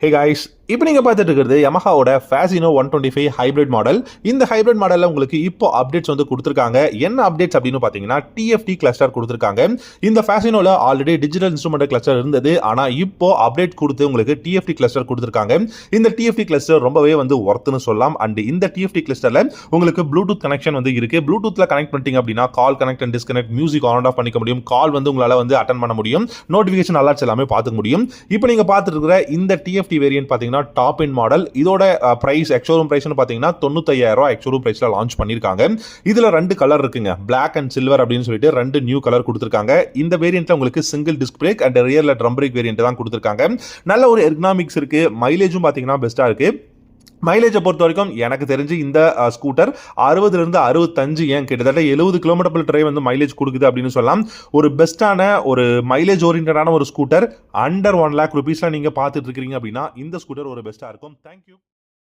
Hey guys, இப்போ நீங்கள் பார்த்துட்டு இருக்கிறது யமஹாவோட ஃபேசினோ 125 ஹைப்ரிட் மாடல். இந்த ஹைப்ரிட் மாடலில் உங்களுக்கு இப்போ அப்டேட்ஸ் வந்து கொடுத்துருக்காங்க. என்ன அப்டேட்ஸ் அப்படின்னு பார்த்தீங்கன்னா டிஎஃப்டி கிளஸ்டர் கொடுத்துருக்காங்க. இந்த ஃபேசினோவில் ஆல்ரெடி டிஜிட்டல் இன்ஸ்ட்ருமெண்ட் கிளஸ்டர் இருந்தது, ஆனால் இப்போ அப்டேட் கொடுத்து உங்களுக்கு டிஎஃப்டி கிளஸ்டர் கொடுத்துருக்காங்க. இந்த டிஎஃப்டி கிளஸ்டர் ரொம்பவே வந்து ஒர்த்துன்னு சொல்லலாம். அண்ட் இந்த டிஎஃப்டி கிளஸ்டரில் உங்களுக்கு ப்ளூடூத் கனெக்ஷன் வந்து இருக்குது. ப்ளூடூத்தில் கனெக்ட் பண்ணிட்டீங்க அப்படின்னா call connect and disconnect, music on off பண்ணிக்க முடியும். கால் வந்து உங்களால் வந்து அட்டன் பண்ண முடியும். நோட்டிஃபிகேஷன் அலர்ட்ஸ் எல்லாமே பார்த்துக்க முடியும். இப்போ நீங்கள் பார்த்துட்டு இருக்கிற இந்த டிஎஃப்டி வேரியன்ட் பார்த்தீங்கன்னா டாப் இன் மாடல். இதோட பிரைஸ் எக்ஸ்ஷோரூம் பிரைஸ்னு பார்த்தீங்கன்னா 95,000 எக்ஸ்ஷோரூம் பிரைஸ்ல லான்ச் பண்ணிருக்காங்க. இதுல ரெண்டு கலர் இருக்குங்க, பிளாக் அண்ட் சில்வர் அப்படின்னு சொல்லிட்டு ரெண்டு நியூ கலர் கொடுத்திருக்காங்க. இந்த வேரியன்ட்ல உங்களுக்கு சிங்கிள் டிஸ்க் பிரேக் அண்ட் ரியர்ல ட்ரம் பிரேக் வேரியன்ட் தான் கொடுத்திருக்காங்க. நல்ல ஒரு எர்கனாமிக்ஸ் இருக்கு. மைலேஜும் பார்த்தீங்கன்னா பெஸ்டா இருக்கு. மைலேஜை பொறுத்த வரைக்கும் எனக்கு தெரிஞ்சு இந்த ஸ்கூட்டர் 60லேருந்து 65 ஏன் கிட்டத்தட்ட 70 கிலோமீட்டர் டிரைவ் வந்து மைலேஜ் கொடுக்குது அப்படின்னு சொல்லலாம். ஒரு பெஸ்ட்டான ஒரு மைலேஜ் ஓரியன்டான ஒரு ஸ்கூட்டர் அண்டர் 1 lakh rupeesல நீங்கள் பார்த்துட்டு இருக்கீங்க அப்படின்னா இந்த ஸ்கூட்டர் ஒரு பெஸ்ட்டாக இருக்கும். தேங்க்யூ.